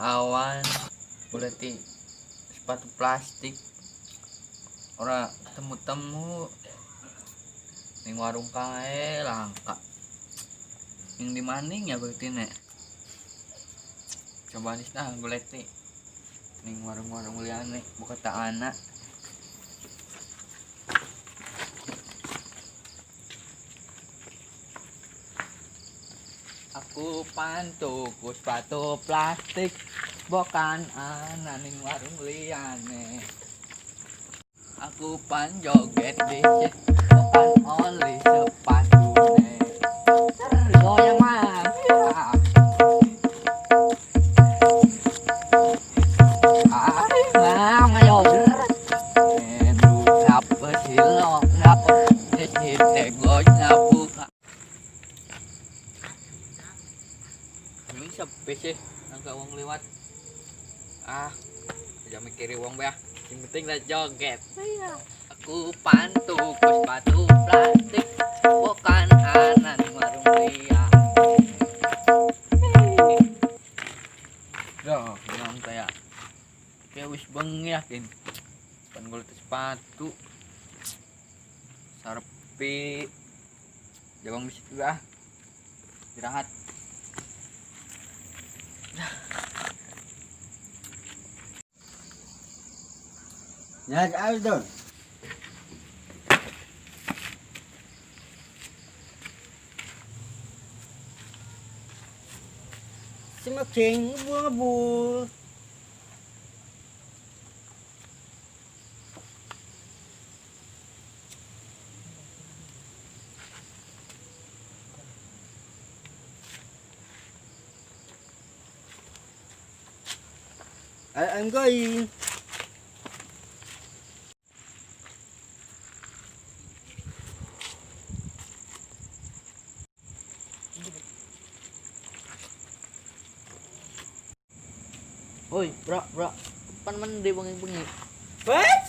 awan boleh ti sepatu plastik ora temu-temu ning warung kae langka ning di maning ya berarti nek coba nih nah golek ti ning warung-warung liyane buka tak anak aku pantuku sepatu plastik bukan anak ning warung liyane aku panjoget dikit bukan oli sepatune goyang mah ay ngayo edu apa silo apa hite goy nabuka ini sepi sih nggak uang lewat jangan mikirin uang ya yang penting lah joget aku pantu sepatu plastik bukan anak warung liar dah yang kayak wis bengi yakin pan golek sepatu sarepi jawang di situ istirahat Ya, Aldon. Semakin ngebul-ngebul. I'm going. Oi, bro, pan mende bengi-bengi. What?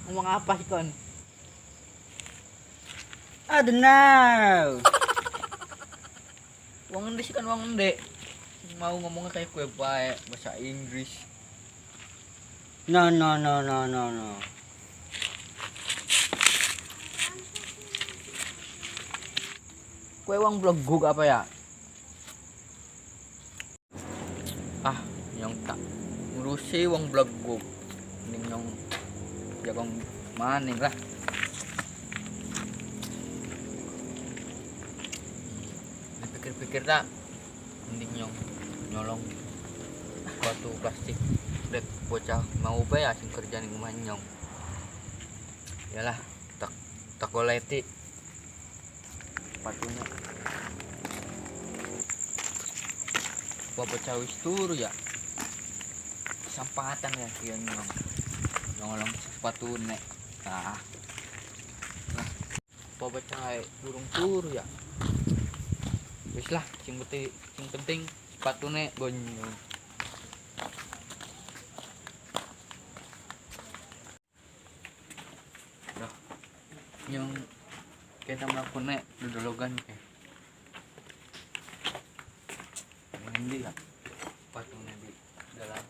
Ngomong apa sih kon? I don't know. Wong endi sih kan wong endi? Mau ngomongnya kayak kue baik bahasa Inggris. No. Kue wong bloguk apa ya? Yang tak ngurusi wong bloguk. Ning yang jagong maning lah. Dipikir-pikir tak mending nyolong batu plastik dek bocah mau bayar sing kerja ning omah nyong. Yalah tak goleti sepatunya. Bocah wis turu ya. Sampatan ya kian nyong sepatu nek bocah durung turu ya wis lah sing penting sepatu nek gonyong dah nyong kita melakukan nek dodologan ke ini ya sepatu nek di dalam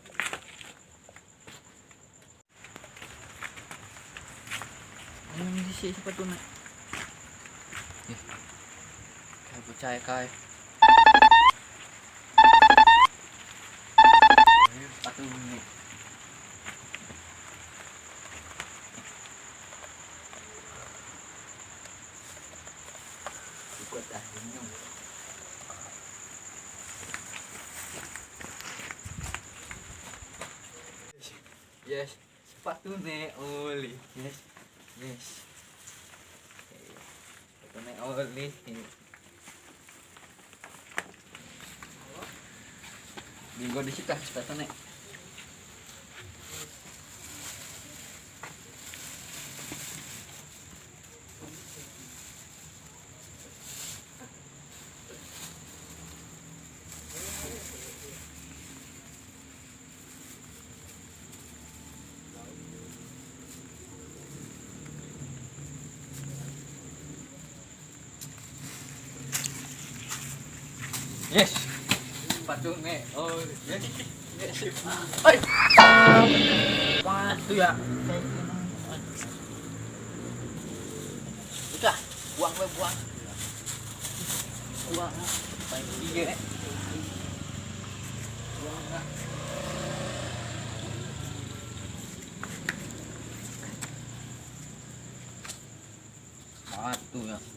ini sih sepatu nek kayak percaya kayak sepatu nek ikut ini yes sepatu nek oli yes sepatu nek oli Minggu di situ sepatu nek yes sepatu nih. Oh, ya. Oi. Sepatu ya. Udah, buang we buang. Buang. Baik dia. Buang. Sepatu ya.